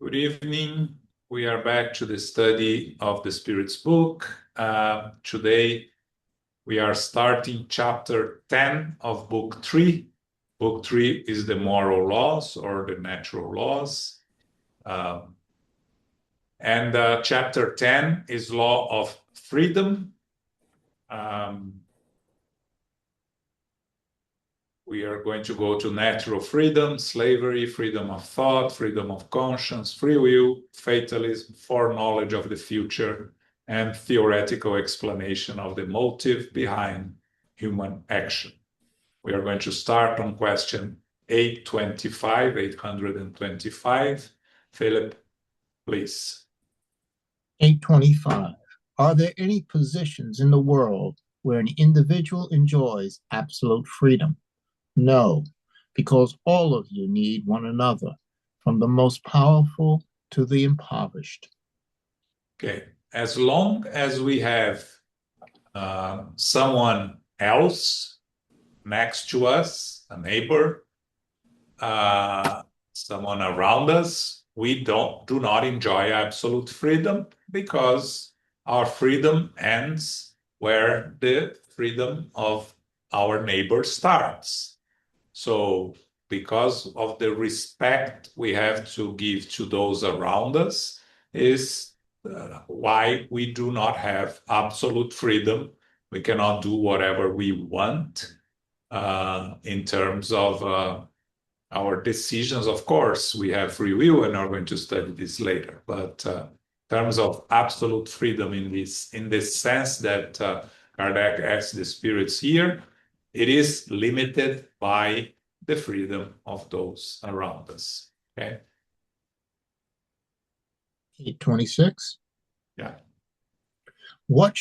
Good evening. We are back to the study of the Spirit's book. Today, we are starting chapter 10 of book 3. Book 3 is the moral laws or the natural laws. Chapter 10 is law of freedom. We are going to go to natural freedom, slavery, freedom of thought, freedom of conscience, free will, fatalism, foreknowledge of the future, and theoretical explanation of the motive behind human action. We are going to start on question 825. Philip, please. 825. Are there any positions in the world where an individual enjoys absolute freedom? No, because all of you need one another, from the most powerful to the impoverished. Okay. As long as we have someone else next to us, a neighbor, someone around us, we do not enjoy absolute freedom because our freedom ends where the freedom of our neighbor starts. So because of the respect we have to give to those around us is why we do not have absolute freedom. We cannot do whatever we want in terms of our decisions. Of course, we have free will, and are going to study this later. But in terms of absolute freedom in this sense that Kardec asks the spirits here, it is limited by the freedom of those around us. Okay. 826. Yeah. What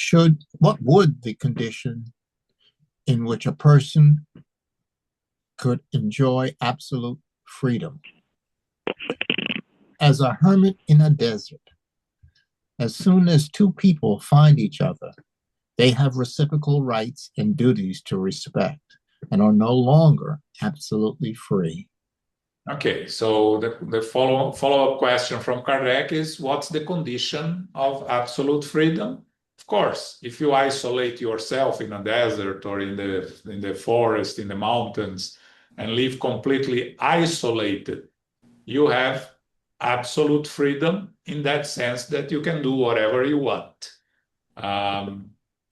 would the condition in which a person could enjoy absolute freedom? As a hermit in a desert, as soon as two people find each other, they have reciprocal rights and duties to respect and are no longer absolutely free. Okay, so the follow-up question from Kardec is, what's the condition of absolute freedom? Of course, if you isolate yourself in a desert or in the forest, in the mountains, and live completely isolated, you have absolute freedom in that sense that you can do whatever you want.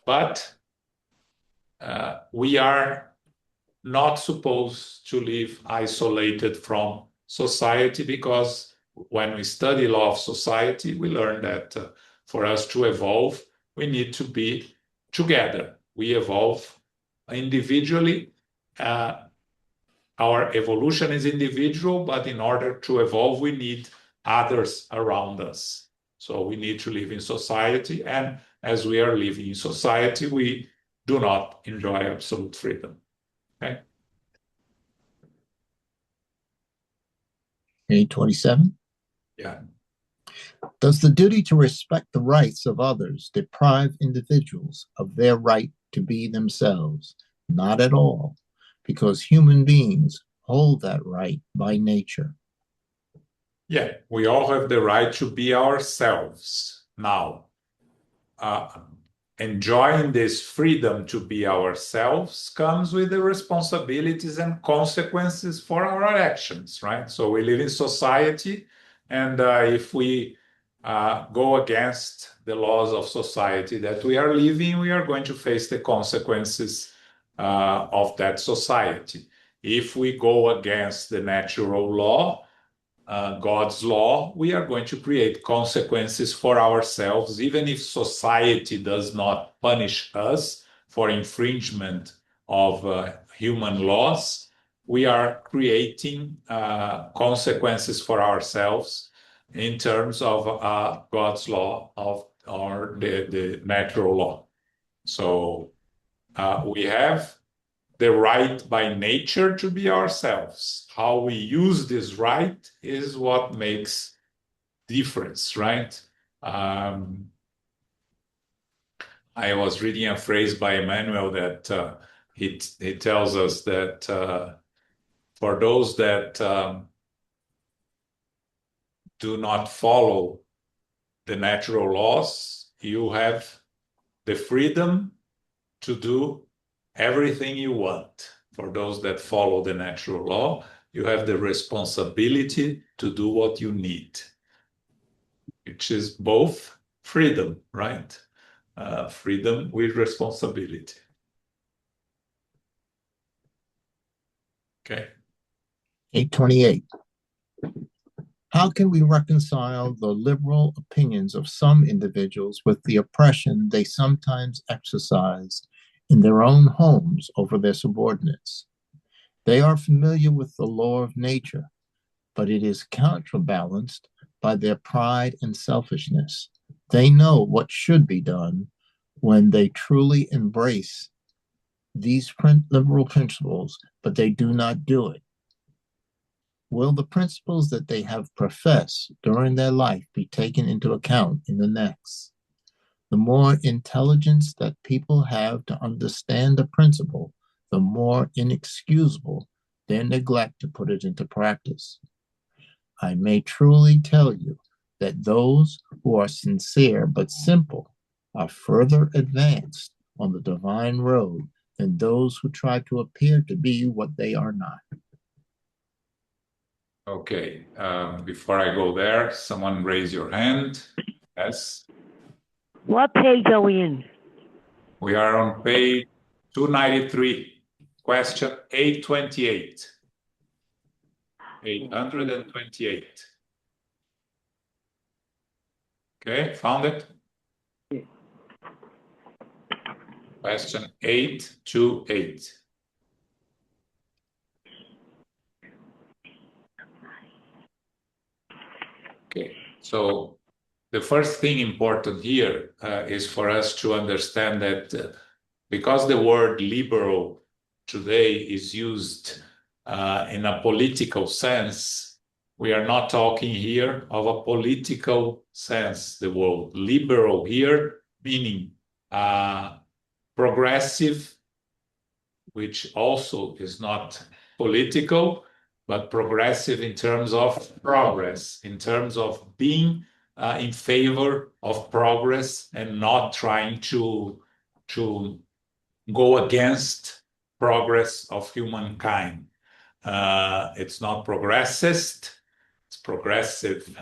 But we are not supposed to live isolated from society, because when we study law of society, we learn that for us to evolve, we need to be together. We evolve individually. Our evolution is individual, but in order to evolve, we need others around us. So we need to live in society, and as we are living in society, we do not enjoy absolute freedom. Okay. 827. Yeah. Does the duty to respect the rights of others deprive individuals of their right to be themselves? Not at all, because human beings hold that right by nature. Yeah, we all have the right to be ourselves. Now, enjoying this freedom to be ourselves comes with the responsibilities and consequences for our actions, right? So we live in society, and if we go against the laws of society that we are living, we are going to face the consequences of that society. If we go against the natural law, God's law, we are going to create consequences for ourselves, even if society does not punish us for infringement of human laws. We are creating consequences for ourselves in terms of God's law or the natural law. So we have the right by nature to be ourselves. How we use this right is what makes difference, right? I was reading a phrase by Emmanuel that he tells us that for those that do not follow the natural laws, you have the freedom to do everything you want. For those that follow the natural law, you have the responsibility to do what you need, which is both freedom, right? Freedom with responsibility. Okay. 828. How can we reconcile the liberal opinions of some individuals with the oppression they sometimes exercise in their own homes over their subordinates? They are familiar with the law of nature, but it is counterbalanced by their pride and selfishness. They know what should be done when they truly embrace these liberal principles, but they do not do it. Will the principles that they have professed during their life be taken into account in the next? The more intelligence that people have to understand a principle, the more inexcusable their neglect to put it into practice. I may truly tell you that those who are sincere but simple are further advanced on the divine road than those who try to appear to be what they are not. Okay, before I go there, someone raise your hand. Yes. What page are we in? We are on page 293, question 828. 828. Okay, found it? Question 828. Okay, so the first thing important here is for us to understand that because the word liberal today is used in a political sense, we are not talking here of a political sense. The word liberal here meaning progressive, which also is not political, but progressive in terms of progress, in terms of being in favor of progress and not trying to go against progress of humankind. It's not progressist, it's progressive.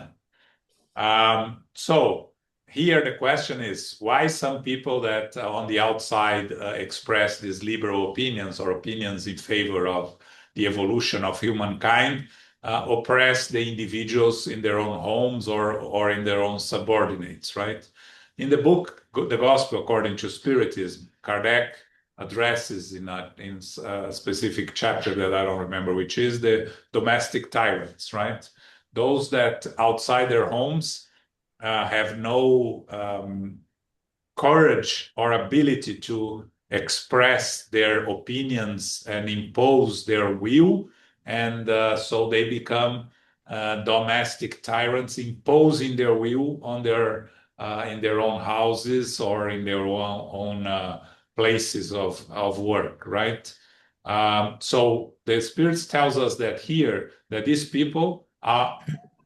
So here the question is why some people that on the outside express these liberal opinions or opinions in favor of the evolution of humankind oppress the individuals in their own homes or in their own subordinates, right? In the book, The Gospel According to Spiritism, Kardec addresses in a specific chapter that I don't remember which is the domestic tyrants, right? Those that outside their homes have no courage or ability to express their opinions and impose their will, and so they become domestic tyrants, imposing their will on their in their own houses or in their own places of work, right? So the Spirit tells us that here that these people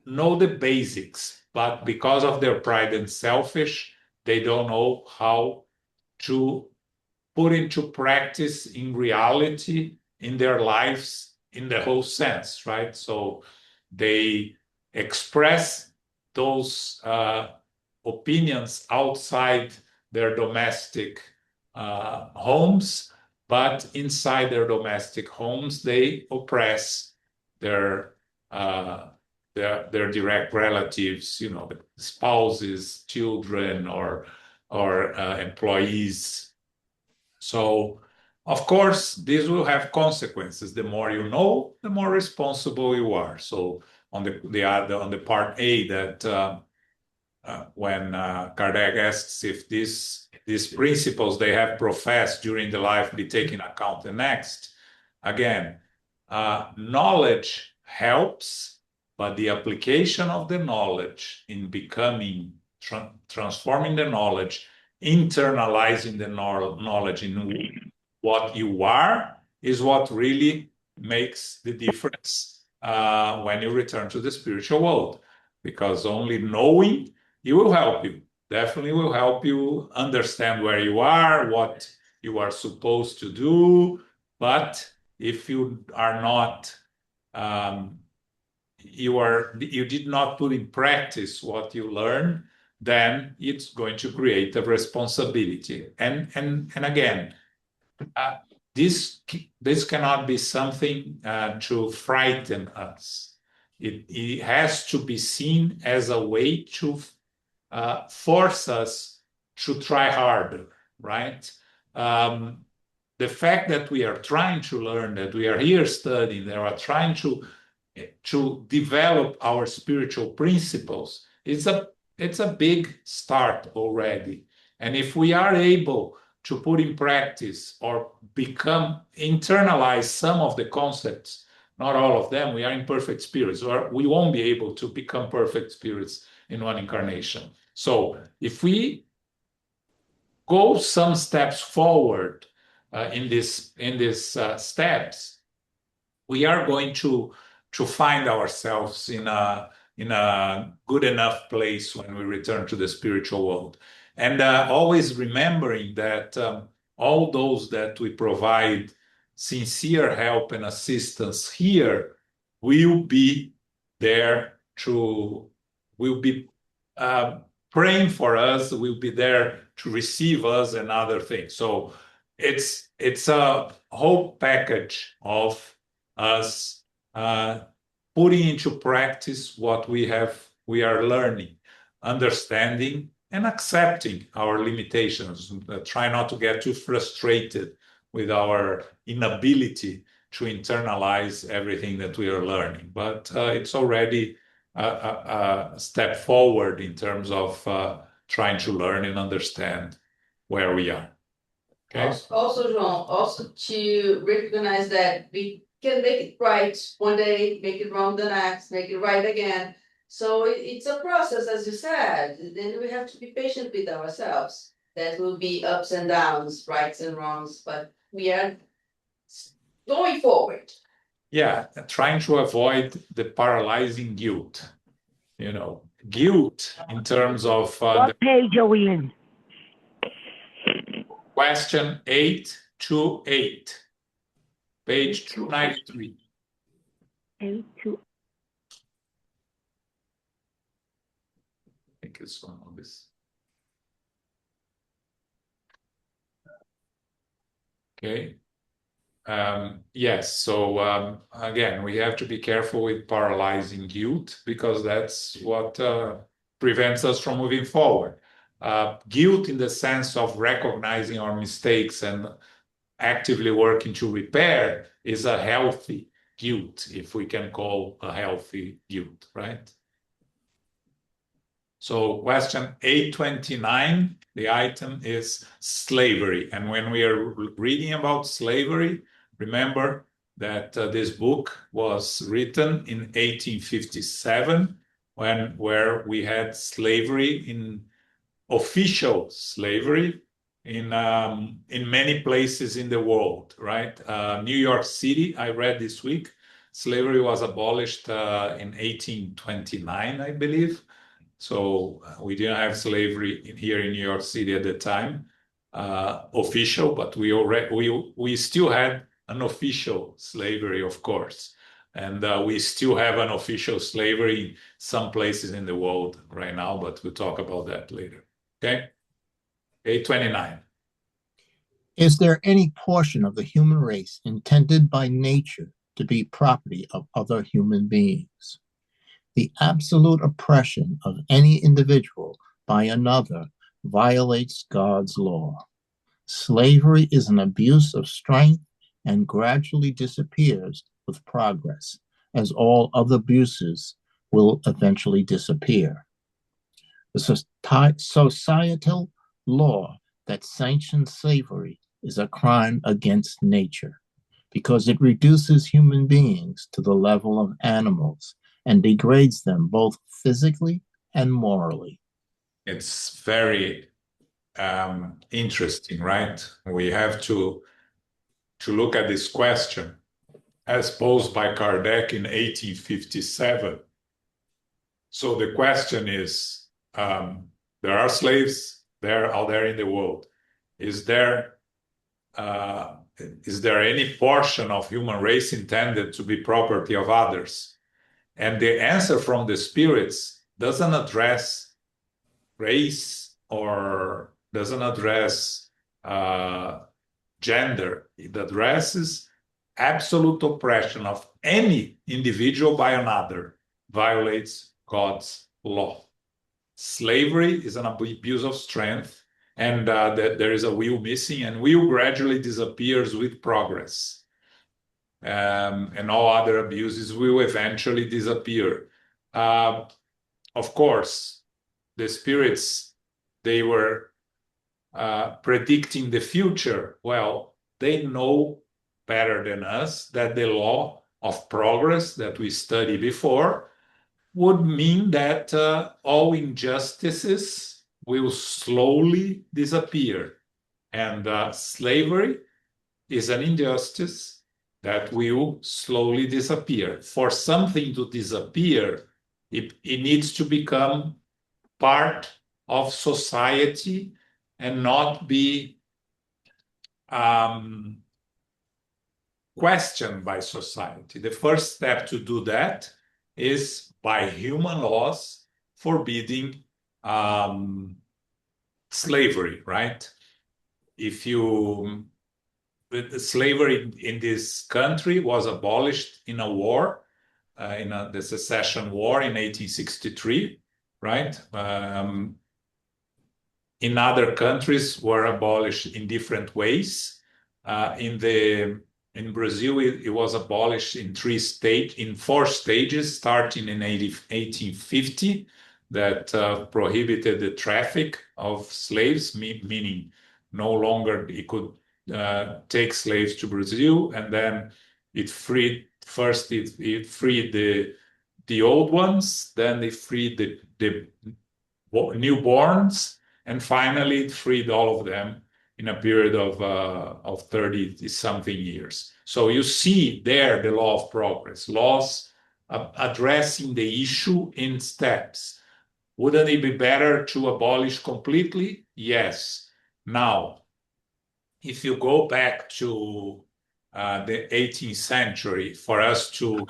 know the basics, but because of their pride and selfish, they don't know how to put into practice in reality in their lives in the whole sense, right? So they express those opinions outside their domestic homes, but inside their domestic homes, they oppress their direct relatives, you know, the spouses, children, or employees. So, of course, this will have consequences. The more you know, the more responsible you are. So, on the part A, that when Kardec asks if these principles they have professed during the life be taken account the next, again, knowledge helps, but the application of the knowledge in becoming, transforming the knowledge, internalizing the knowledge in what you are is what really makes the difference when you return to the spiritual world. because only knowing it will help you. Definitely will help you understand where you are, what you are supposed to do. But if you are not, you did not put in practice what you learned, then it's going to create a responsibility. And again, uh, this cannot be something to frighten us. It has to be seen as a way to force us to try harder, right? The fact that we are trying to learn, that we are here studying, that we are trying to develop our spiritual principles, it's a big start already. And if we are able to put in practice or internalize some of the concepts, not all of them, we are imperfect spirits, or we won't be able to become perfect spirits in one incarnation. So if we go some steps forward in these steps, we are going to find ourselves in a good enough place when we return to the spiritual world. And always remembering that all those that we provide sincere help and assistance here will be there will be praying for us, will be there to receive us and other things. So it's a whole package of us putting into practice what we are learning, understanding, and accepting our limitations. Try not to get too frustrated with our inability to internalize everything that we are learning. But it's already a step forward in terms of trying to learn and understand where we are. Okay. Also, João, also to recognize that we can make it right one day, make it wrong the next, make it right again. So it's a process, as you said. Then we have to be patient with ourselves. That will be ups and downs, rights and wrongs, but we are going forward. Yeah, trying to avoid the paralyzing guilt. Guilt in terms of What page are we in? question 828, page 293. 8 I think it's one of this. Okay. Yes, so again, we have to be careful with paralyzing guilt, because that's what prevents us from moving forward. Guilt in the sense of recognizing our mistakes and actively working to repair is a healthy guilt, if we can call a healthy guilt, right? So question 829, the item is slavery. And when we are reading about slavery, remember that this book was written in 1857, where we had slavery, in official slavery in many places in the world, right? New York City, I read this week, slavery was abolished in 1829, I believe. So we didn't have slavery here in New York City at the time, official, but we still had an official slavery, of course. And we still have an official slavery in some places in the world right now, but we'll talk about that later. Okay? 829. Is there any portion of the human race intended by nature to be property of other human beings? The absolute oppression of any individual by another violates God's law. Slavery is an abuse of strength and gradually disappears with progress, as all other abuses will eventually disappear. The societal law that sanctions slavery is a crime against nature, because it reduces human beings to the level of animals and degrades them both physically and morally. It's very interesting, right? We have to look at this question as posed by Kardec in 1857. So the question is, there are slaves there out there in the world. Is there any portion of human race intended to be property of others? And the answer from the spirits doesn't address race or doesn't address gender. It addresses absolute oppression of any individual by another, violates God's law. Slavery is an abuse of strength, and that there is a will missing, and will gradually disappears with progress. And all other abuses will eventually disappear. Of course, the spirits, they were predicting the future. Well, they know better than us that the law of progress that we studied before would mean that all injustices will slowly disappear. And slavery is an injustice that will slowly disappear. For something to disappear, it needs to become part of society and not be questioned by society. The first step to do that is by human laws forbidding slavery, right? Slavery in this country was abolished in a war, the Secession War in 1863, right? In other countries were abolished in different ways. In Brazil, it was abolished in four stages, starting in 1850, that prohibited the traffic of slaves, meaning no longer it could take slaves to Brazil, and then it freed the old ones, then it freed the newborns, and finally it freed all of them in a period of 30-something years. So you see there the law of progress, laws addressing the issue in steps. Wouldn't it be better to abolish completely? Yes. Now, if you go back to the 18th century, for us to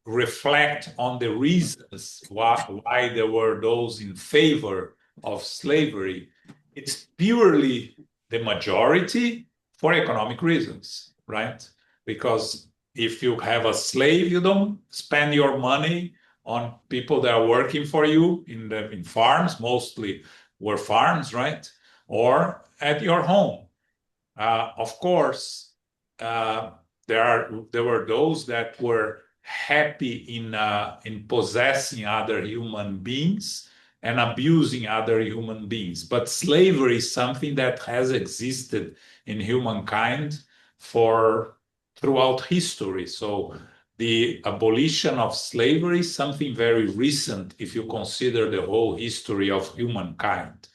reflect on the reasons why there were those in favor of slavery, it's purely the majority for economic reasons, right? Because if you have a slave, you don't spend your money on people that are working for you in farms, mostly were farms, right? Or at your home. Of course, there were those that were happy in possessing other human beings and abusing other human beings. But slavery is something that has existed in humankind throughout history. So the abolition of slavery is something very recent if you consider the whole history of humankind.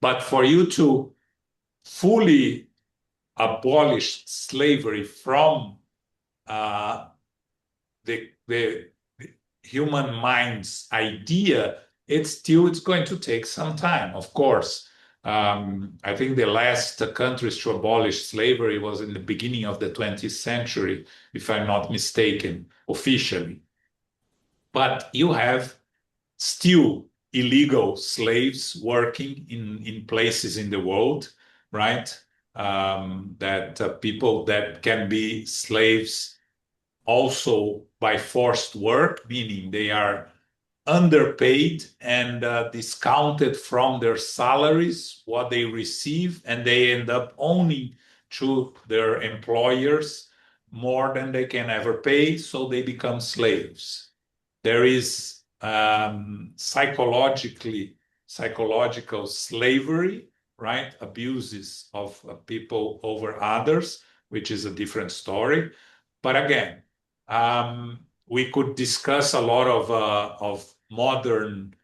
But for you to fully abolish slavery from the human mind's idea, it's going to take some time, of course. I think the last countries to abolish slavery was in the beginning of the 20th century, if I'm not mistaken, officially. But you have still illegal slaves working in places in the world, right? That people that can be slaves also by forced work, meaning they are underpaid and discounted from their salaries, what they receive, and they end up owning to their employers more than they can ever pay, so they become slaves. There is psychological slavery, right? Abuses of people over others, which is a different story. But again, we could discuss a lot of modern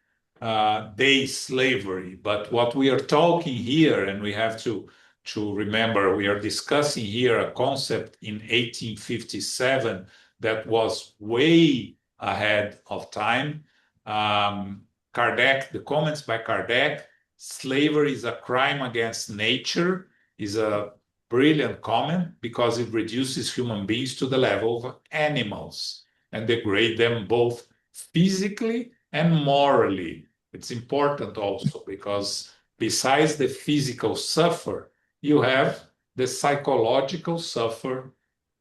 day slavery, but what we are talking here, and we have to remember, we are discussing here a concept in 1857 that was way ahead of time. Kardec, the comments by Kardec, slavery is a crime against nature, is a brilliant comment because it reduces human beings to the level of animals and degrade them both physically and morally. It's important also because besides the physical suffer, you have the psychological suffer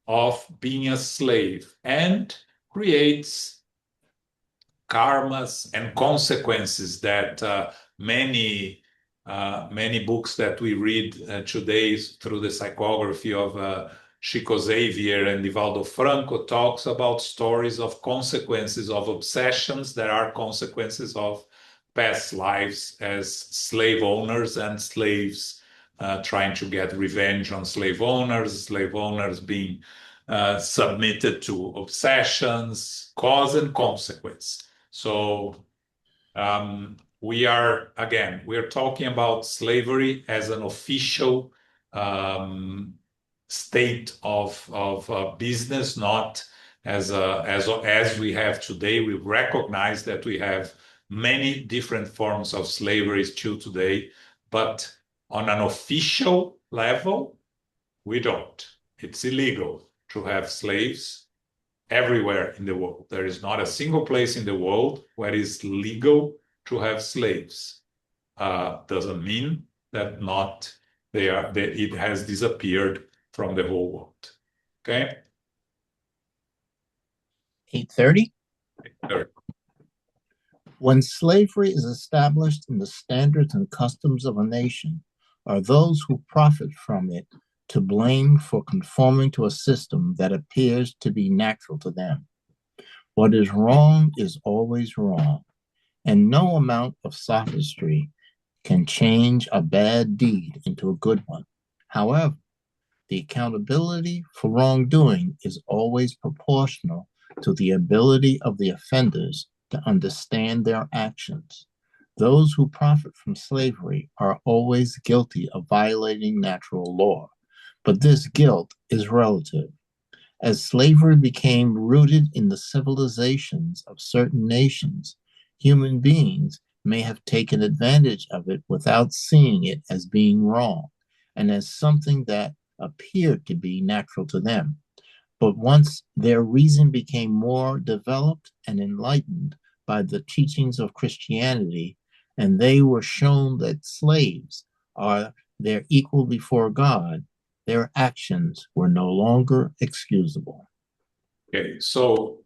of being a slave, and creates karmas and consequences that many books that we read today through the psychography of Chico Xavier and Divaldo Franco talks about stories of consequences of obsessions that are consequences of past lives as slave owners and slaves trying to get revenge on slave owners being submitted to obsessions, cause and consequence. So we are talking about slavery as an official state of business, not as we have today. We recognize that we have many different forms of slavery still today, but on an official level, we don't. It's illegal to have slaves everywhere in the world. There is not a single place in the world where it's legal to have slaves. Doesn't mean that it has disappeared from the whole world. Okay? 8:30. 8:30. When slavery is established in the standards and customs of a nation, are those who profit from it to blame for conforming to a system that appears to be natural to them? What is wrong is always wrong, and no amount of sophistry can change a bad deed into a good one. However, the accountability for wrongdoing is always proportional to the ability of the offenders to understand their actions. Those who profit from slavery are always guilty of violating natural law, but this guilt is relative. As slavery became rooted in the civilizations of certain nations, human beings may have taken advantage of it without seeing it as being wrong and as something that appeared to be natural to them. But once their reason became more developed and enlightened by the teachings of Christianity, and they were shown that slaves are their equal before God, their actions were no longer excusable. Okay, so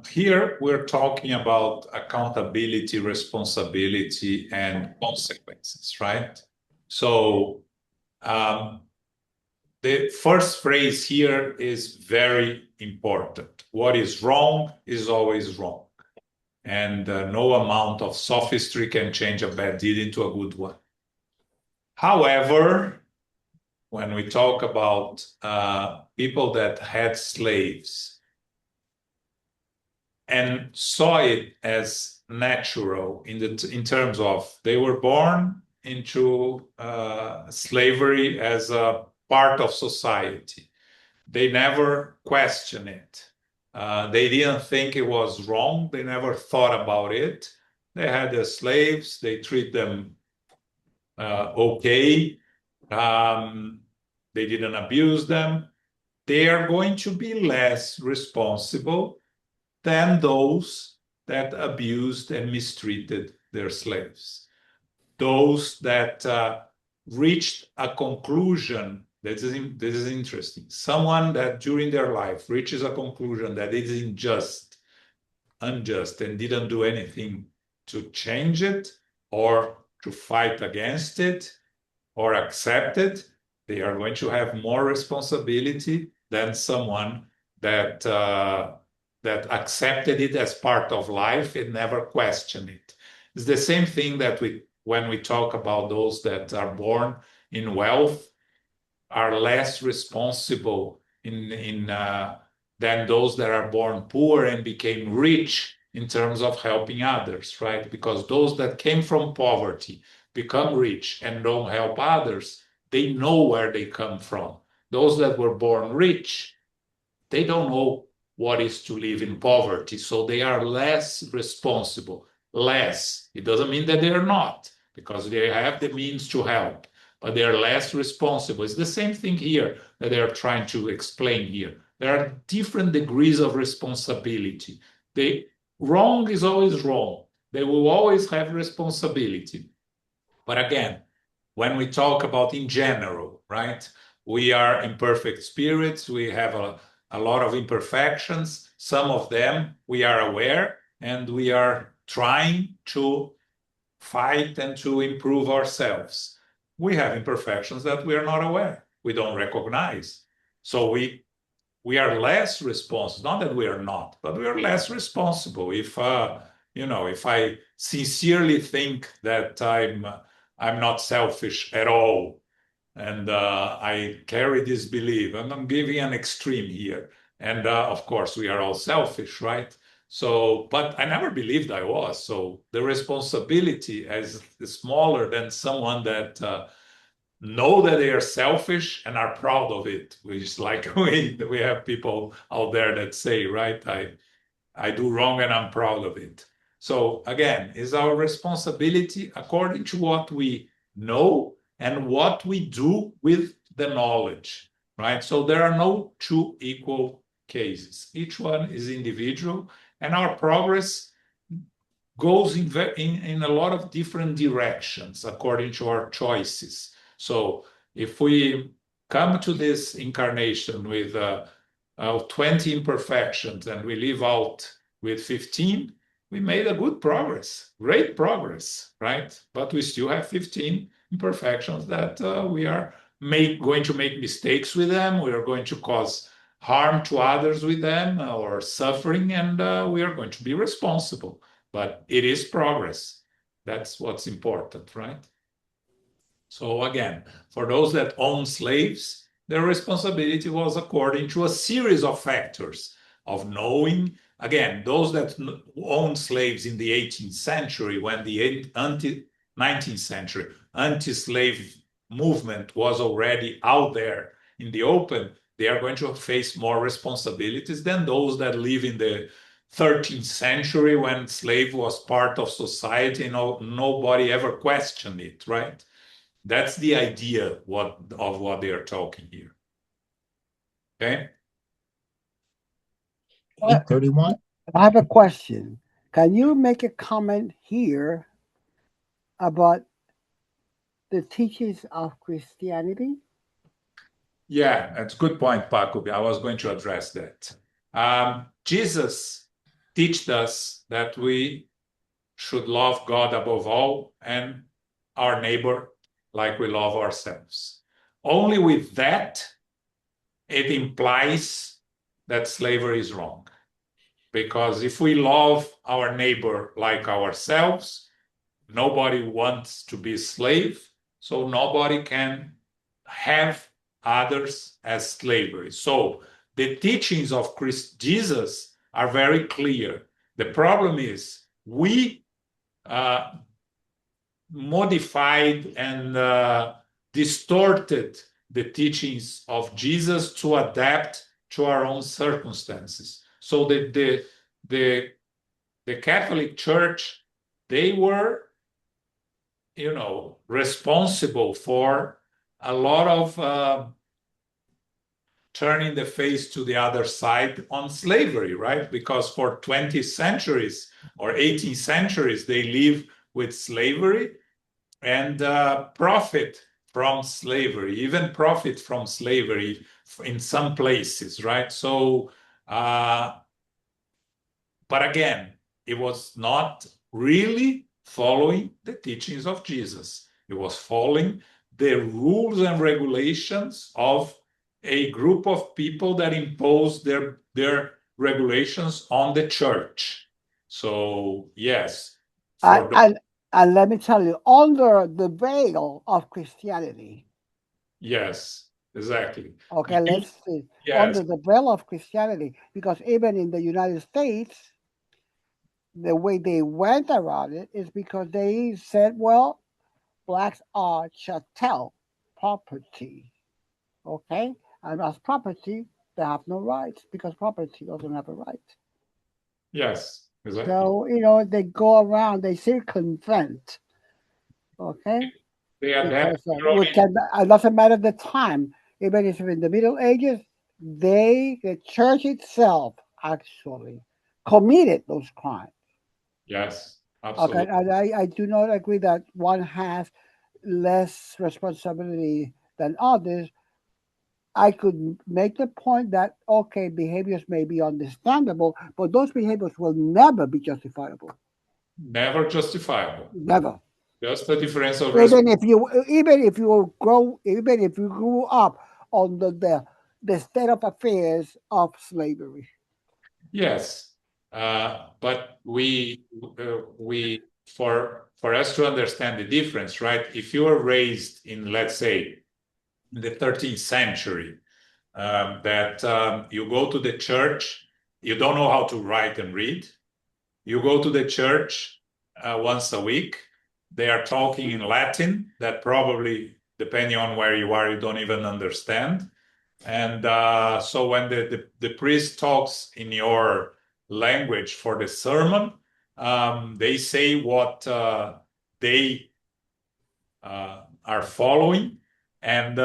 here we're talking about accountability, responsibility, and consequences, right? So the first phrase here is very important. What is wrong is always wrong. And no amount of sophistry can change a bad deed into a good one. However, when we talk about people that had slaves and saw it as natural in terms of they were born into slavery as a part of society. They never questioned it. They didn't think it was wrong. They never thought about it. They had their slaves. They treat them okay. They didn't abuse them. They are going to be less responsible than those that abused and mistreated their slaves. Those that reached a conclusion. This is interesting. Someone that during their life reaches a conclusion that it is unjust, and didn't do anything to change it or to fight against it or accept it, they are going to have more responsibility than someone that accepted it as part of life and never questioned it. It's the same thing that when we talk about those that are born in wealth, are less responsible than those that are born poor and became rich in terms of helping others, right? Because those that came from poverty become rich and don't help others, they know where they come from. Those that were born rich, they don't know what is to live in poverty. So they are less responsible. Less. It doesn't mean that they are not, because they have the means to help, but they are less responsible. It's the same thing here that they are trying to explain here. There are different degrees of responsibility. Wrong is always wrong. They will always have responsibility. But again, when we talk about in general, right? We are imperfect spirits. We have a lot of imperfections. Some of them we are aware, and we are trying to fight and to improve ourselves. We have imperfections that we are not aware. We don't recognize. So we are less responsible. Not that we are not, but we are less responsible. If if I sincerely think that I'm not selfish at all, and I carry this belief, and I'm giving an extreme here. And of course, we are all selfish, right? So, but I never believed I was. So the responsibility is smaller than someone that know that they are selfish and are proud of it, which is like we have people out there that say, right, I do wrong and I'm proud of it. So again, it's our responsibility according to what we know and what we do with the knowledge, right? So there are no two equal cases. Each one is individual, and our progress goes in a lot of different directions according to our choices. So if we come to this incarnation with 20 imperfections and we leave out with 15, we made a good progress, great progress, right? But we still have 15 imperfections that we are going to make mistakes with them. We are going to cause harm to others with them or suffering, and we are going to be responsible. But it is progress. That's what's important, right? So again, for those that own slaves, their responsibility was according to a series of factors of knowing. Again, those that owned slaves in the 18th century, when the 19th century anti-slave movement was already out there in the open, they are going to face more responsibilities than those that live in the 13th century when slave was part of society and nobody ever questioned it, right? That's the idea of what they are talking here. Okay? 831. I have a question. Can you make a comment here about the teachings of Christianity? Yeah, that's a good point, Paco. I was going to address that. Jesus taught us that we should love God above all and our neighbor like we love ourselves. Only with that, it implies that slavery is wrong. Because if we love our neighbor like ourselves, nobody wants to be a slave, so nobody can have others as slavery. So the teachings of Jesus are very clear. The problem is we modified and distorted the teachings of Jesus to adapt to our own circumstances. So the Catholic Church, they were, responsible for a lot of turning the face to the other side on slavery, right? Because for 20 centuries or 18 centuries, they live with slavery and profit from slavery, even profit from slavery in some places, right? So, but again, it was not really following the teachings of Jesus. It was following the rules and regulations of a group of people that imposed their regulations on the church. So, yes. And let me tell you, under the veil of Christianity. Yes, exactly. Okay, let's see. Yes. Under the veil of Christianity, because even in the United States, the way they went around it is because they said, well, blacks are chattel property. Okay? And as property, they have no rights because property doesn't have a right. Yes, exactly. So, you know, they go around, they circumvent, okay? They adapt Because their own it doesn't matter the time, even if in the Middle Ages, the church itself actually committed those crimes. Yes, Okay, absolutely. and I do not agree that one has less responsibility than others. I could make the point that okay, behaviors may be understandable, but those behaviors will never be justifiable. Never justifiable. Never. Just a difference of Even if you grew up under the state of affairs of slavery. Yes, but for us to understand the difference, right? If you are raised in, let's say, in the 13th century, that you go to the church, you don't know how to write and read. You go to the church once a week. They are talking in Latin that probably, depending on where you are, you don't even understand. And so when the priest talks in your language for the sermon, they say what they are following, and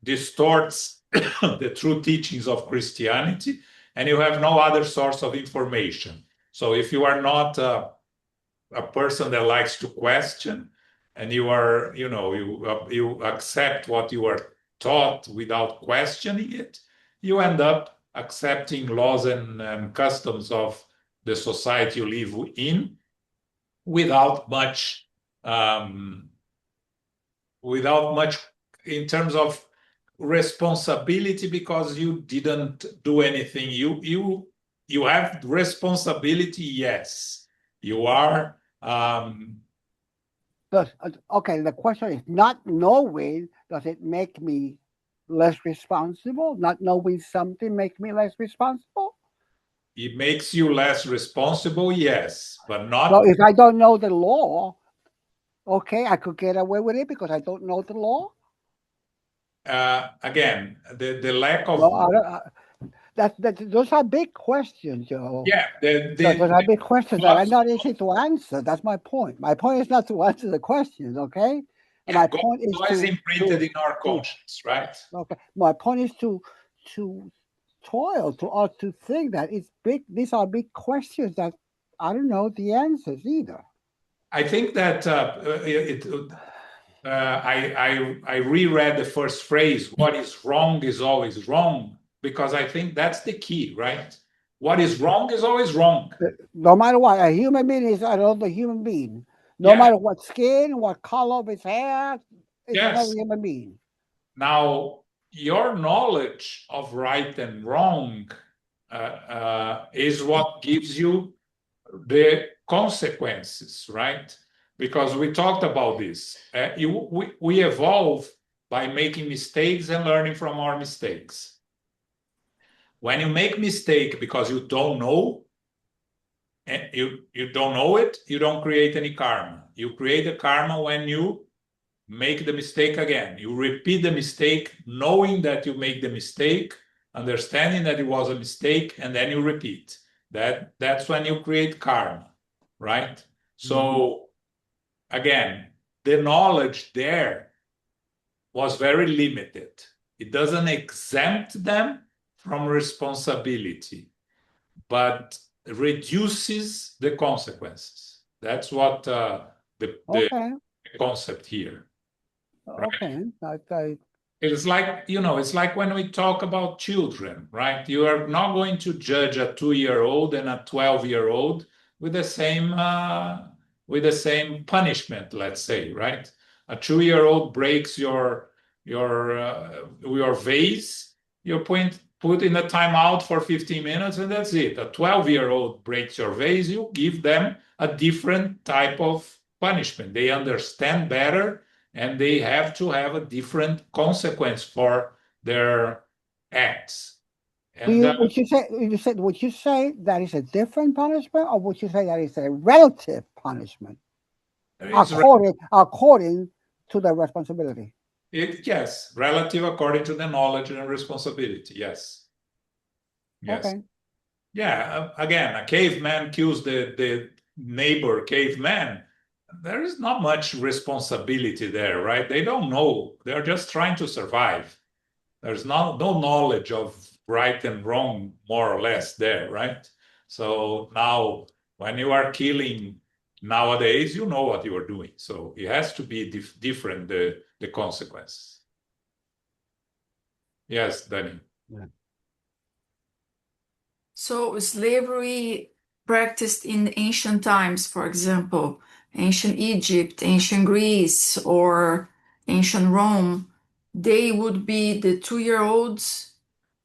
distorts the true teachings of Christianity, and you have no other source of information. So if you are not a person that likes to question, and you are, you accept what you are taught without questioning it, you end up accepting laws and customs of the society you live in without much in terms of responsibility, because you didn't do anything. You have responsibility, yes. You are Okay, the question is not knowing, does it make me less responsible? Not knowing something makes me less responsible? it makes you less responsible, yes, but not. So if I don't know the law, okay, I could get away with it because I don't know the law. Again, the lack of Well, those are big questions, Joe. yeah, Those are big questions that are not easy to answer. That's my point. My point is not to answer the questions, okay? And my point is God is imprinted in our conscience, right? Okay, my point is to toil to think that it's big. These are big questions that I don't know the answers either. I think that I reread the first phrase, what is wrong is always wrong, because I think that's the key, right? What is wrong is always wrong. No matter what, a human being is another human being. No matter what skin, what color of his hair, it's another human being. Now, your knowledge of right and wrong is what gives you the consequences, right? Because we talked about this. We evolve by making mistakes and learning from our mistakes. When you make mistake because you don't know, and you don't know it, you don't create any karma. You create a karma when you make the mistake again. You repeat the mistake, knowing that you make the mistake, understanding that it was a mistake, and then you repeat. That's when you create karma, right? So again, the knowledge there was very limited. It doesn't exempt them from responsibility, but reduces the consequences. That's what the concept here. Okay. It's like, it's like when we talk about children, right? You are not going to judge a 2-year-old and a 12-year-old with the same punishment, let's say, right? A 2-year-old breaks your vase, you put in a timeout for 15 minutes, and that's it. A 12-year-old breaks your vase, you give them a different type of punishment. They understand better, and they have to have a different consequence for their acts. And would you say that is a different punishment, or would you say that is a relative punishment according to the responsibility? Yes, relative according to the knowledge and responsibility. Yes. Yes. Okay. Yeah, again, a caveman kills the neighbor caveman. There is not much responsibility there, right? They don't know. They're just trying to survive. There's no knowledge of right and wrong, more or less, there, right? So now, when you are killing nowadays, you know what you are doing. So it has to be different, the consequences. Yes, Danny. So slavery practiced in ancient times, for example, ancient Egypt, ancient Greece, or ancient Rome, they would be the 2-year-olds,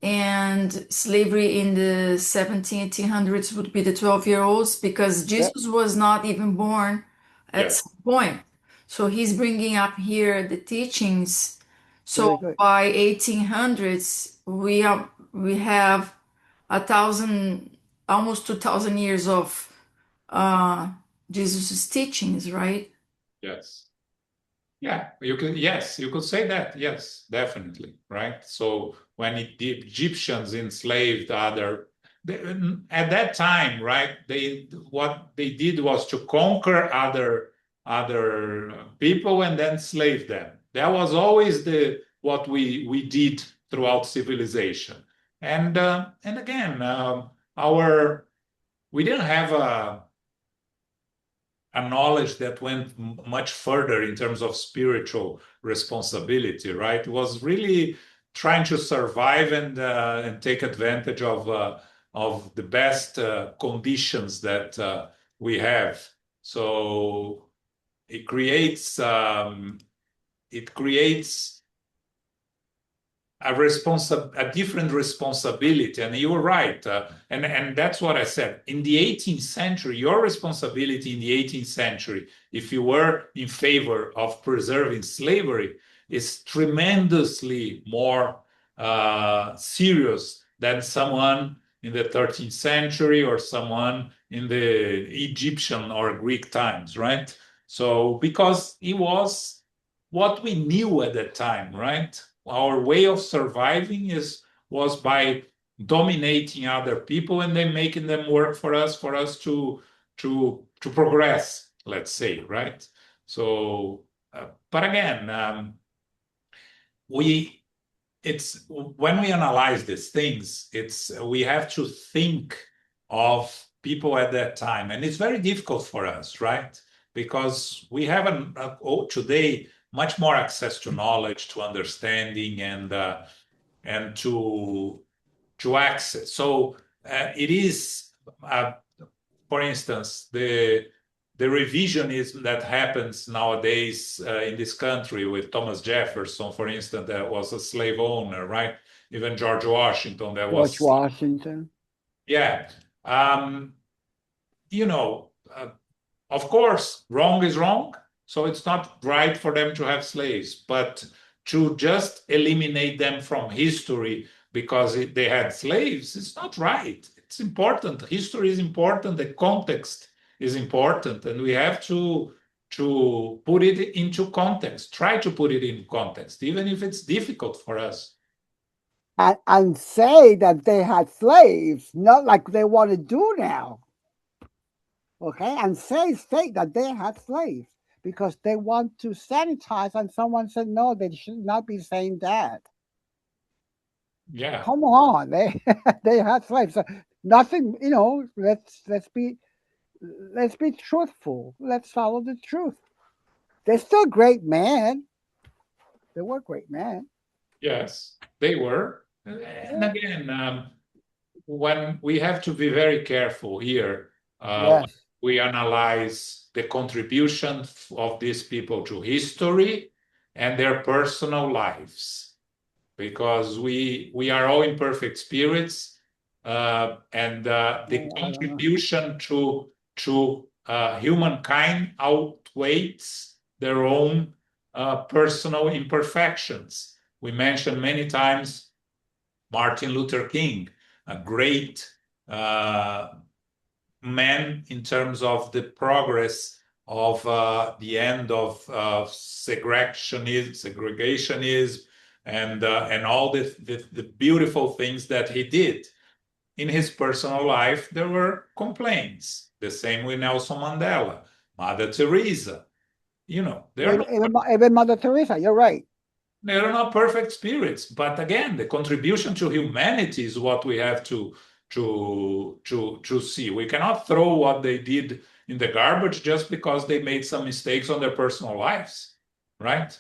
and slavery in the 1700s would be the 12-year-olds, because Jesus was not even born at Yes. some point. So he's bringing up here the teachings. Very So good. by 1800s, we have 1,000, almost 2,000 years of Jesus' teachings, right? Yes. Yeah, you could say that. Yes, definitely. Right. So when the Egyptians enslaved at that time, right, what they did was to conquer other people and then slave them. That was always what we did throughout civilization. And again, we didn't have a knowledge that went much further in terms of spiritual responsibility, right? It was really trying to survive and take advantage of the best conditions that we have. So it creates a different responsibility. And you were right. And that's what I said. In the 18th century, your responsibility in the 18th century, if you were in favor of preserving slavery, is tremendously more serious than someone in the 13th century or someone in the Egyptian or Greek times, right? So, because it was what we knew at that time, right? Our way of surviving was by dominating other people and then making them work for us to progress, let's say, right? So, but again, it's when we analyze these things, we have to think of people at that time, and it's very difficult for us, right? Because we have today much more access to knowledge, to understanding, and to access. So it is, for instance, the revisionism that happens nowadays in this country with Thomas Jefferson, for instance, that was a slave owner, right? Even George Washington, that was. George Washington. Yeah. Of course, wrong is wrong. So it's not right for them to have slaves, but to just eliminate them from history because they had slaves, it's not right. It's important. History is important. The context is important, and we have to put it into context. Try to put it in context, even if it's difficult for us. And say that they had slaves, not like they want to do now. Okay, and state that they had slaves because they want to sanitize, and someone said no, they should not be saying that. Yeah. Come on, they they had slaves. So nothing, let's be truthful. Let's follow the truth. They're still great men. They were great men. Yes, they were. And again, when we have to be very careful here, Yes. we analyze the contribution of these people to history and their personal lives, because we are all imperfect spirits, and the contribution to humankind outweighs their own personal imperfections. We mentioned many times Martin Luther King, a great man in terms of the progress of the end of segregationism and all the beautiful things that he did. in his personal life, there were complaints. The same with Nelson Mandela, Mother Teresa. You know, Even Mother Teresa, you're right. they're not perfect spirits, but again, the contribution to humanity is what we have to see. We cannot throw what they did in the garbage just because they made some mistakes on their personal lives, right?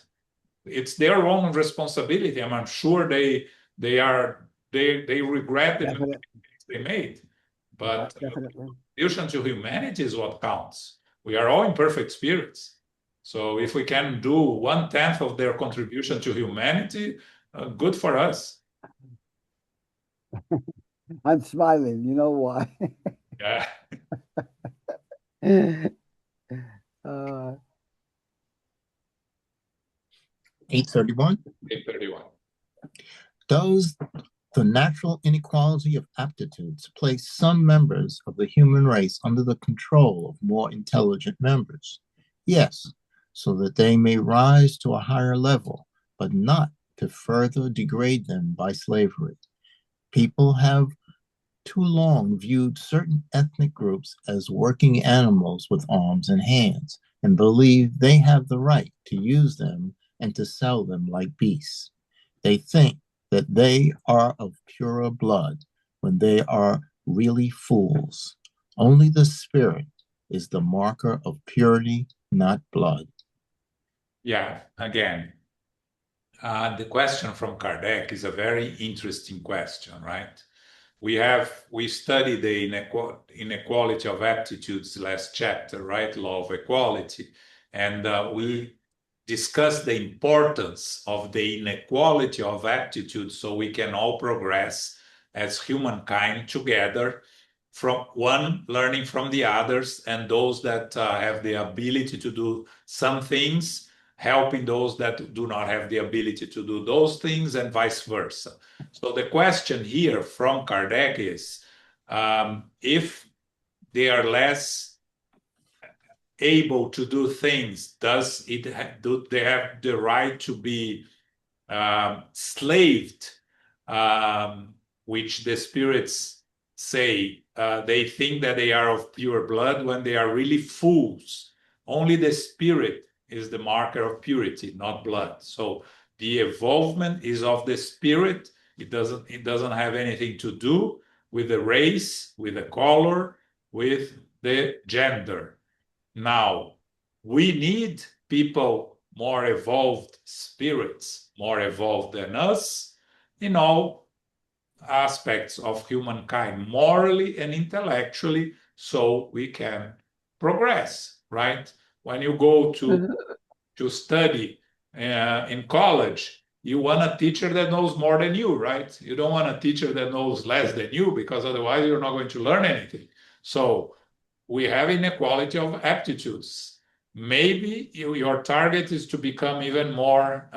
It's their own responsibility. I'm sure they regret the Definitely. mistakes they made, but Definitely. contribution to humanity is what counts. We are all imperfect spirits. So if we can do 1/10 of their contribution to humanity, good for us. I'm smiling. You know why? Yeah. 831. 831. Does the natural inequality of aptitudes place some members of the human race under the control of more intelligent members? Yes, so that they may rise to a higher level, but not to further degrade them by slavery. People have too long viewed certain ethnic groups as working animals with arms and hands and believe they have the right to use them and to sell them like beasts. They think that they are of purer blood when they are really fools. Only the spirit is the marker of purity, not blood. Yeah, again, the question from Kardec is a very interesting question, right? We studied the inequality of aptitudes last chapter, right? Law of equality. And we discussed the importance of the inequality of aptitudes so we can all progress as humankind together, from one learning from the others, and those that have the ability to do some things helping those that do not have the ability to do those things, and vice versa. So the question here from Kardec is, if they are less able to do things, do they have the right to be slaved, which the spirits say they think that they are of pure blood when they are really fools. Only the spirit is the marker of purity, not blood. So the evolvement is of the spirit. It doesn't have anything to do with the race, with the color, with the gender. Now, we need people more evolved spirits, more evolved than us, in all aspects of humankind, morally and intellectually, so we can progress, right? When you go to study in college, you want a teacher that knows more than you, right? You don't want a teacher that knows less than you, because otherwise you're not going to learn anything. So we have inequality of aptitudes. Maybe your target is to become even more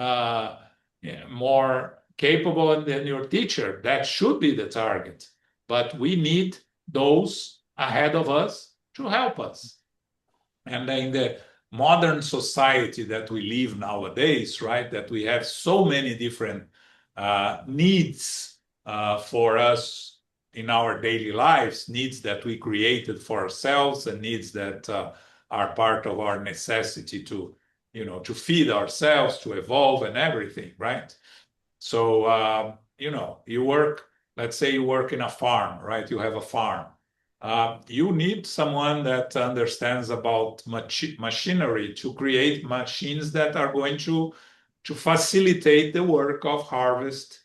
capable than your teacher. That should be the target. But we need those ahead of us to help us. And in the modern society that we live nowadays, right, that we have so many different needs for us in our daily lives, needs that we created for ourselves and needs that are part of our necessity to, to feed ourselves, to evolve and everything, right? So, let's say you work in a farm, right? You have a farm. You need someone that understands about machinery to create machines that are going to facilitate the work of harvest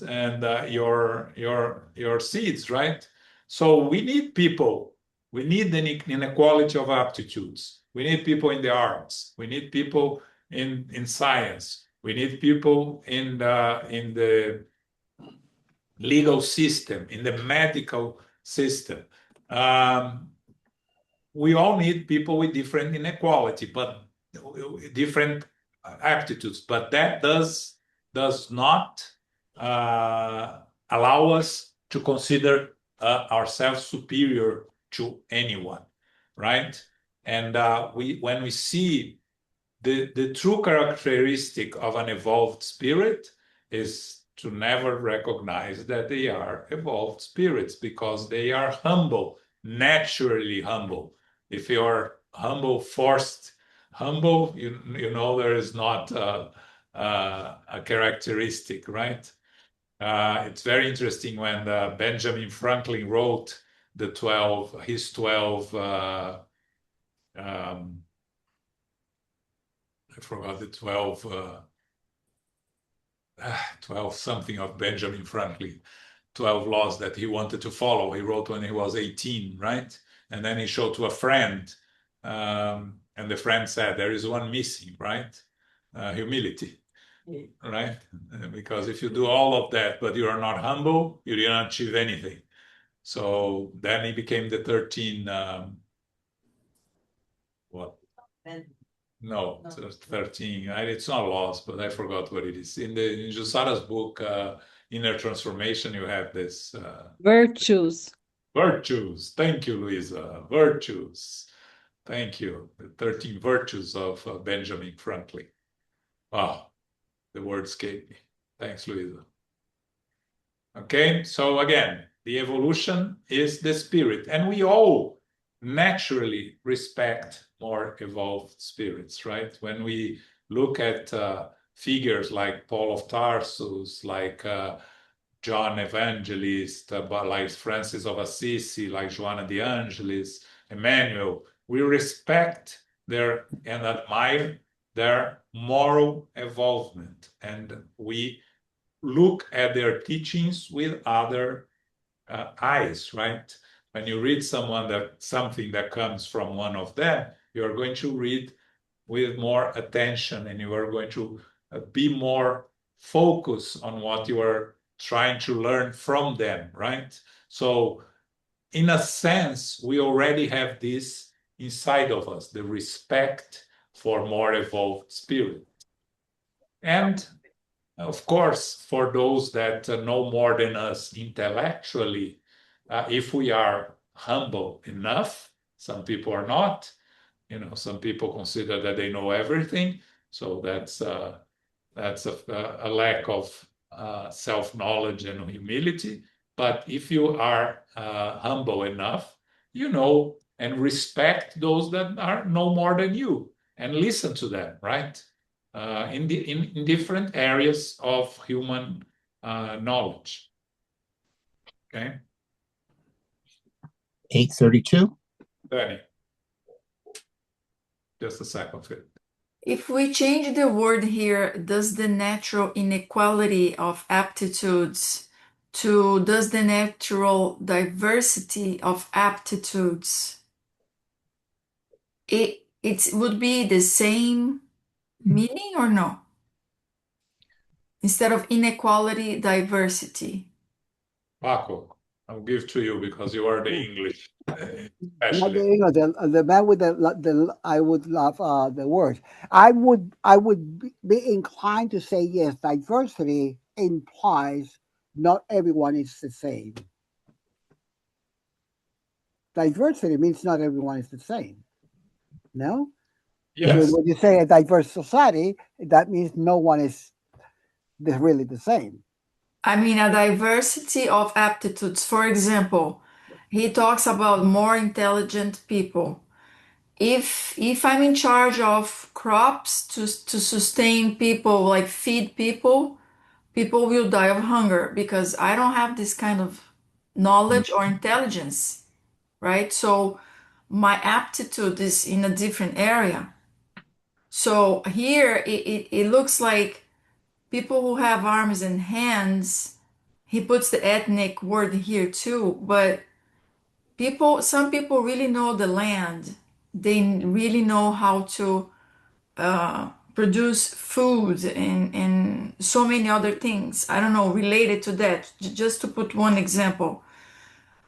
and your seeds, right? So we need people. We need the inequality of aptitudes. We need people in the arts. We need people in science. We need people in the legal system, in the medical system. We all need people with different inequality, but different aptitudes. But that does not allow us to consider ourselves superior to anyone, right? And when we see the true characteristic of an evolved spirit is to never recognize that they are evolved spirits because they are humble, naturally humble. If you are humble, forced humble, you know there is not a characteristic, right? It's very interesting when Benjamin Franklin wrote his 12, I forgot the 12 something of Benjamin Franklin, 12 laws that he wanted to follow. He wrote when he was 18, right? And then he showed to a friend, and the friend said, there is one missing, right? Humility, right? Because if you do all of that, but you are not humble, you didn't achieve anything. So then he became the 13, what? No, No. 13. It's not lost, but I forgot what it is. In Jussara's book, Inner Transformation, you have this. Virtues. Virtues. Thank you, Luisa. Virtues. Thank you. The 13 virtues of Benjamin Franklin. Wow, the word escaped me. Thanks, Luisa. Okay, so again, the evolution is the spirit, and we all naturally respect more evolved spirits, right? When we look at figures like Paul of Tarsus, like John Evangelist, like Francis of Assisi, like Joanna de Angelis, Emmanuel, we respect their and admire their moral evolvement, and we look at their teachings with other eyes, right? When you read something that comes from one of them, you're going to read with more attention, and you are going to be more focused on what you are trying to learn from them, right? So in a sense, we already have this inside of us, the respect for more evolved spirit. And of course, for those that know more than us intellectually, if we are humble enough, some people are not. Some people consider that they know everything, so that's a lack of self-knowledge and humility. But if you are humble enough, you know and respect those that know more than you, and listen to them, right? In different areas of human knowledge. Okay. 832. Danny, just a second. If we change the word here, does the natural inequality of aptitudes to does the natural diversity of aptitudes, it would be the same meaning or no? Instead of inequality, diversity. Paco, I'll give to you because you are the English Not specialist. the man with the I would love the word. I would be inclined to say yes. Diversity implies not everyone is the same. Diversity means not everyone is the same. No. Yes. When you say a diverse society, that means no one is really the same. I mean, a diversity of aptitudes. For example, he talks about more intelligent people. If I'm in charge of crops to sustain people, like feed people, people will die of hunger because I don't have this kind of knowledge or intelligence, right? So my aptitude is in a different area. So here it looks like people who have arms and hands, he puts the ethnic word here too, but some people really know the land. They really know how to produce food and so many other things. I don't know, related to that, just to put one example.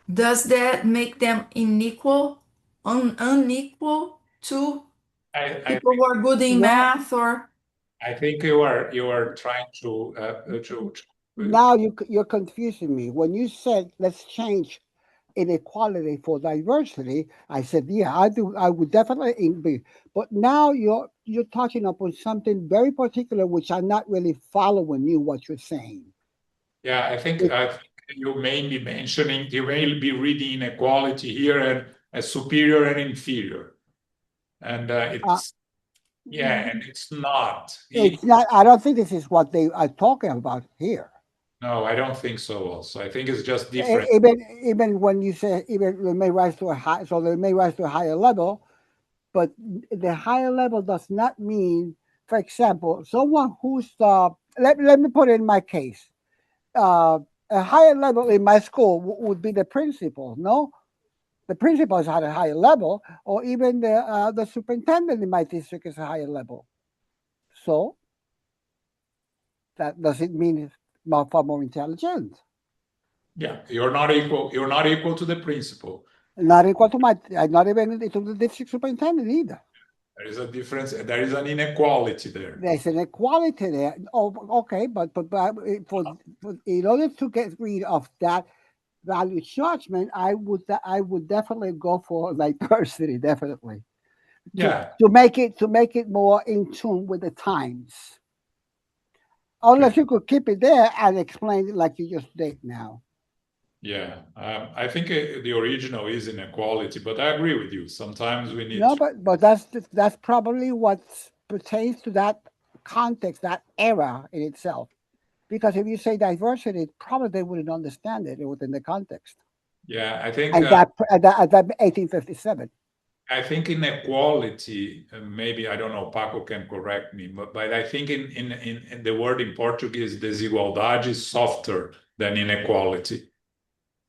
Does that make them unequal to people who are good in math or? I think you are trying to Now you're confusing me. When you said let's change inequality for diversity, I said yeah, I would definitely agree. But now you're touching upon something very particular, which I'm not really following you what you're saying. Yeah, I think you may be mentioning, you may be reading inequality here and as superior and inferior. And it's, yeah, and it's not. It's not. I don't think this is what they are talking about here. No, I don't think so also. I think it's just different. Even when you say even they may rise to a high, so they may rise to a higher level, but the higher level does not mean, for example, someone who's let me put it in my case. A higher level in my school would be the principal. No, the principal is at a higher level, or even the superintendent in my district is a higher level. So that doesn't mean it's far more intelligent. Yeah, you're not equal. You're not equal to the principal. Not equal to not even to the district superintendent either. There is a difference. There is an inequality there. There's an equality there. Oh, okay, but in order to get rid of that value judgment, I would definitely go for diversity, definitely. Yeah. To make it more in tune with the times. Unless you could keep it there and explain it like you just did now. Yeah, I think the original is inequality, but I agree with you. Sometimes we need. No, but that's probably what pertains to that context, that era in itself. Because if you say diversity, probably they wouldn't understand it within the context. Yeah, I think at that 1857. I think inequality, maybe I don't know, Paco can correct me, but I think in the word in Portuguese, desigualdade is softer than inequality.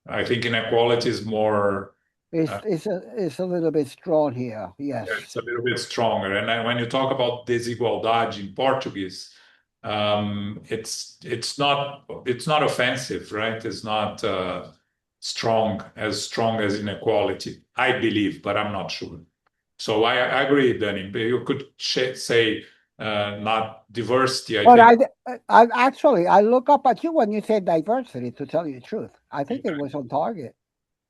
I think inequality is more. It's a little bit strong here. Yes, it's a little bit stronger. And when you talk about desigualdade in Portuguese, it's not offensive, right? It's not strong as inequality, I believe, but I'm not sure. So I agree, Danny. You could say not diversity. I look up at you when you say diversity, to tell you the truth. I think it was on target.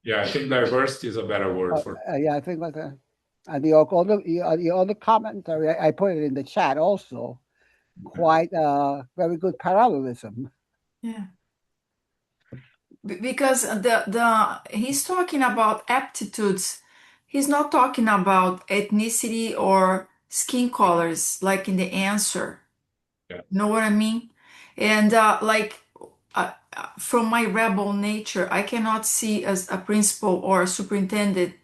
Yeah, I think diversity is a better word for it. Yeah, I think that. And the other commentary, I put it in the chat also. Quite very good parallelism. Yeah. Because he's talking about aptitudes. He's not talking about ethnicity or skin colors, like in the answer. Yeah. You know what I mean? And from my rebel nature, I cannot see as a principal or a superintendent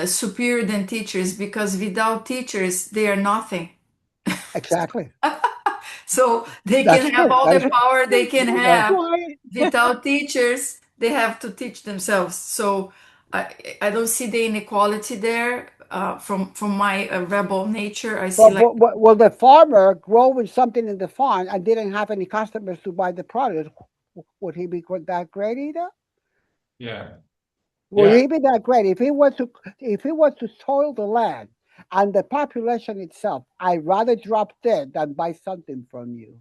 superior than teachers, because without teachers, they are nothing. Exactly. So they can have all the power they can have. Right. Without teachers, they have to teach themselves. So I don't see the inequality there. From my rebel nature, I see well, the farmer growing something in the farm and didn't have any customers to buy the product. Would he be that great either? Yeah. Would he be that great if he was to toil the land and the population itself? I'd rather drop dead than buy something from you.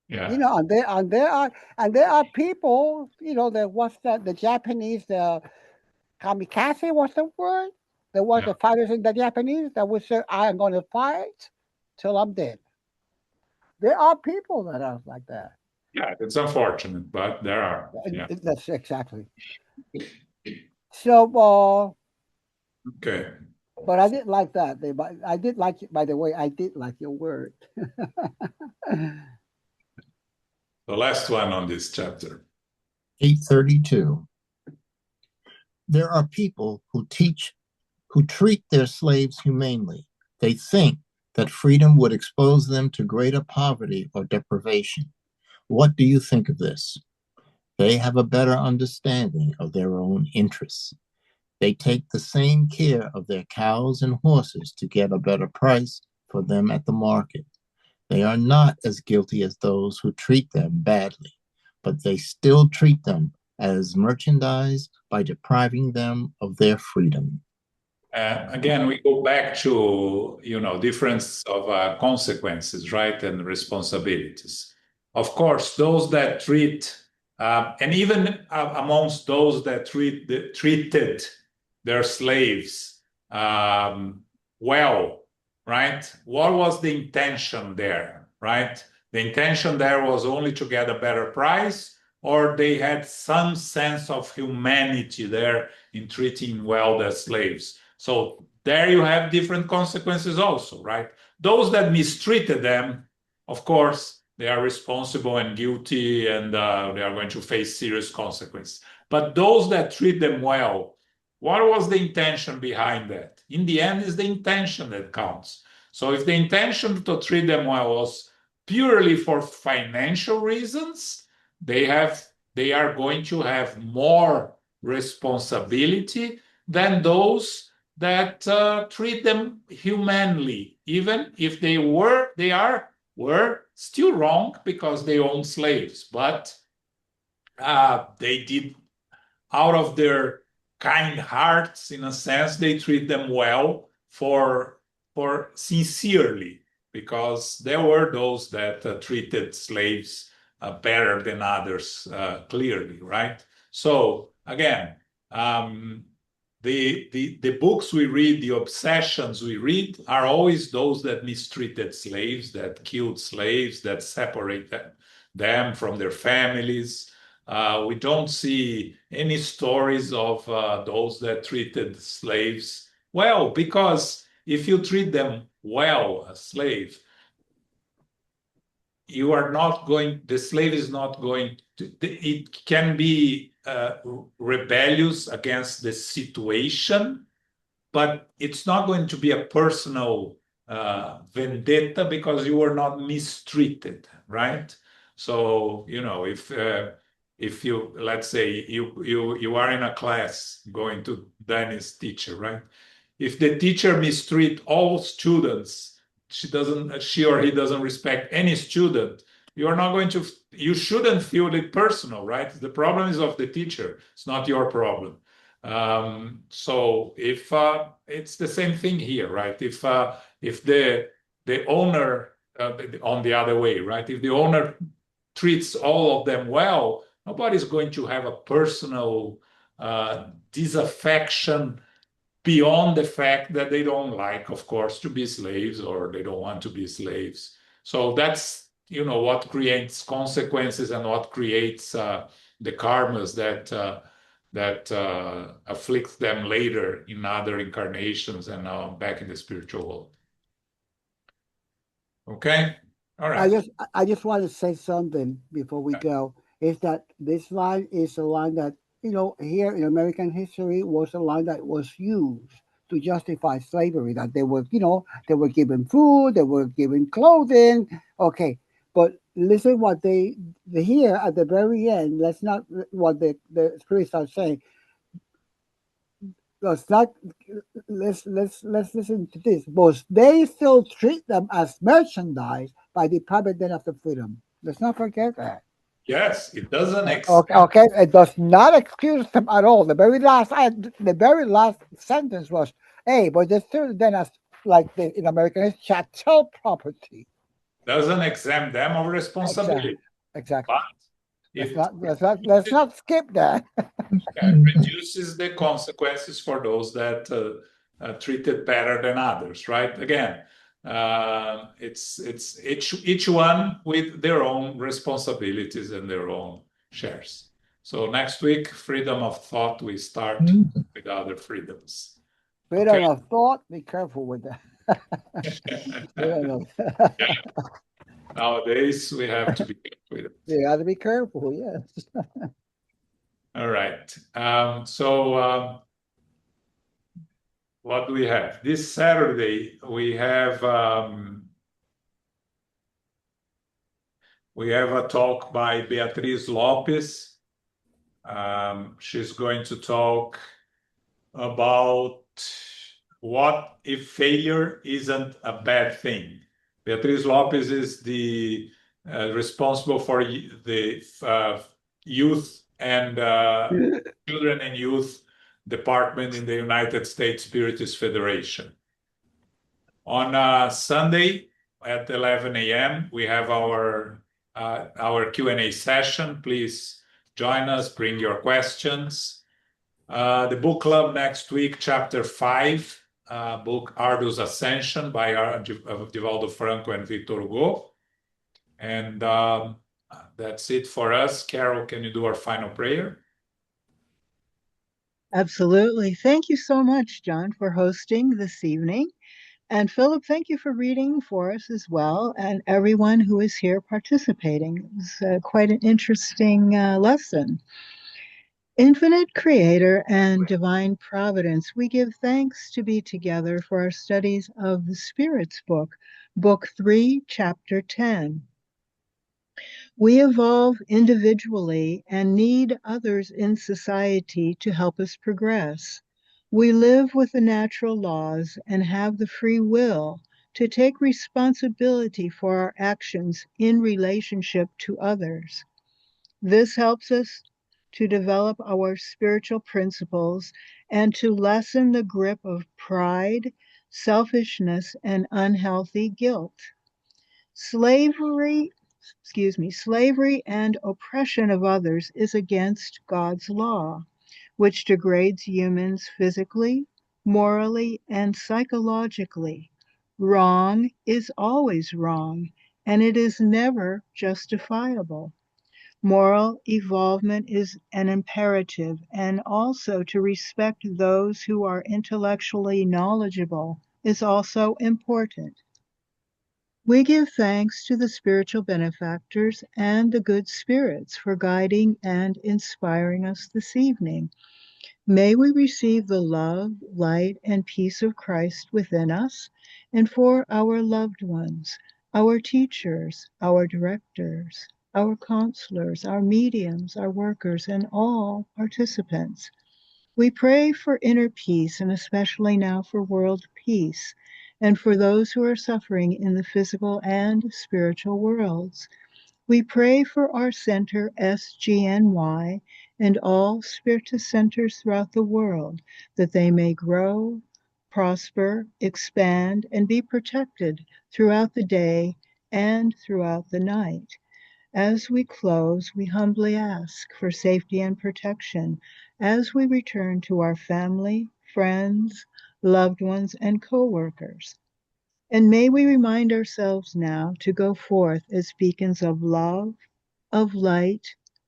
Yeah. You know, and there are people, you know, the Japanese, the kamikaze, what's the word? There was the fighters in the Japanese that would say, I am going to fight till I'm dead. There are people that are like that. Yeah, it's unfortunate, but there are. Yeah. That's exactly. So, okay. But I did like that. I did like it, by the way, I did like your word. The last one on this chapter. 832. There are people who treat their slaves humanely. They think that freedom would expose them to greater poverty or deprivation. What do you think of this? They have a better understanding of their own interests. They take the same care of their cows and horses to get a better price for them at the market. They are not as guilty as those who treat them badly, but they still treat them as merchandise by depriving them of their freedom. Again, we go back to, difference of consequences, right, and responsibilities. Of course, those that treat, and even amongst those that treated their slaves well, right? What was the intention there, right? The intention there was only to get a better price, or they had some sense of humanity there in treating well their slaves. So there you have different consequences also, right? Those that mistreated them, of course, they are responsible and guilty, and they are going to face serious consequences. But those that treat them well, what was the intention behind that? In the end, it's the intention that counts. So if the intention to treat them well was purely for financial reasons, they are going to have more responsibility than those that treat them humanely, even if they were still wrong because they own slaves, but they did, out of their kind hearts, in a sense, they treat them well for sincerely, because there were those that treated slaves better than others, clearly, right? So again, the books we read, the obsessions we read, are always those that mistreated slaves, that killed slaves, that separated them from their families. We don't see any stories of those that treated slaves well, because if you treat them well, a slave, you are not going, the slave is not going to, it can be rebellious against the situation, but it's not going to be a personal vendetta because you were not mistreated, right? So, you know, if you, let's say you are in a class going to Danny's teacher, right? If the teacher mistreat all students, she or he doesn't respect any student, you shouldn't feel it personal, right? The problem is of the teacher. It's not your problem. So if it's the same thing here, right? If the owner on the other way, right? If the owner treats all of them well, nobody's going to have a personal disaffection beyond the fact that they don't like, of course, to be slaves, or they don't want to be slaves. So that's, you know, what creates consequences and what creates the karmas that afflicts them later in other incarnations and back in the spiritual world. Okay, all right. I just want to say something before we go. Is that this line is a line that, you know, here in American history was a line that was used to justify slavery. That they were, you know, they were given food, they were given clothing. Okay, but listen what they here at the very end. Let's not what the spirits are saying. Let's listen to this. But they still treat them as merchandise by depriving them of the freedom. Let's not forget that. Yes, it doesn't. Okay, it does not excuse them at all. The very last sentence was, "Hey, but they still then as like in American is chattel property." Doesn't exempt them of responsibility. Exactly. But let's not skip that. It reduces the consequences for those that treated better than others, right? Again, it's each one with their own responsibilities and their own shares. So next week, freedom of thought, we start with other freedoms. Freedom of thought, be careful with that. Nowadays, we have to be careful with it. You got to be careful, yes. All right. What do we have? This Saturday, we have a talk by Beatriz Lopes. She's going to talk about what if failure isn't a bad thing. Beatriz Lopes is the responsible for the youth and children and youth department in the United States Spiritist Federation. On Sunday at 11 a.m., we have our Q&A session. Please join us, bring your questions. The book club next week, chapter 5 book Ardous Ascension by Divaldo Franco and Victor Hugo. And that's it for us. Carol, can you do our final prayer? Absolutely. Thank you so much, John, for hosting this evening. And Philip, thank you for reading for us as well, and everyone who is here participating. It was quite an interesting lesson. Infinite Creator and Divine Providence, we give thanks to be together for our studies of the Spirit's Book, Book 3, Chapter 10. We evolve individually and need others in society to help us progress. We live with the natural laws and have the free will to take responsibility for our actions in relationship to others. This helps us to develop our spiritual principles and to lessen the grip of pride, selfishness, and unhealthy guilt. Slavery and oppression of others is against God's law, which degrades humans physically, morally, and psychologically. Wrong is always wrong, and it is never justifiable. Moral evolvement is an imperative, and also to respect those who are intellectually knowledgeable is also important. We give thanks to the spiritual benefactors and the good spirits for guiding and inspiring us this evening. May we receive the love, light, and peace of Christ within us and for our loved ones, our teachers, our directors, our counselors, our mediums, our workers, and all participants. We pray for inner peace, and especially now for world peace, and for those who are suffering in the physical and spiritual worlds. We pray for our center, SGNY, and all Spiritus centers throughout the world, that they may grow, prosper, expand, and be protected throughout the day and throughout the night. As we close, we humbly ask for safety and protection as we return to our family, friends, loved ones, and co-workers. And may we remind ourselves now to go forth as beacons of love, of light,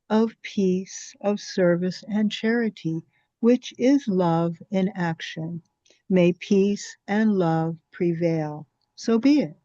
of peace, of service, and charity, which is love in action. May peace and love prevail. So be it.